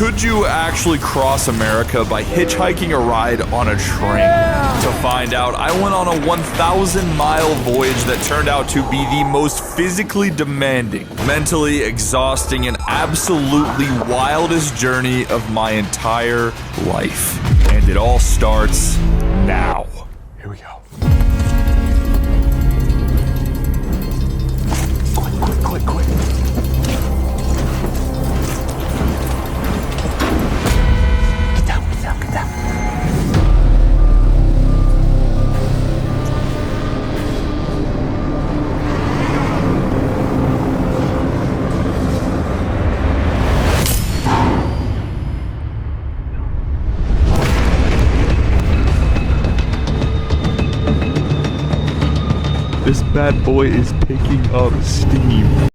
Could you actually cross America by hitchhiking a ride on a train? To find out, I went on a 1,000-mile voyage that turned out to be the most physically demanding, mentally exhausting, and absolutely wildest journey of my entire life. And it all starts now. Here we go. Quick. Get down. This bad boy is picking up steam.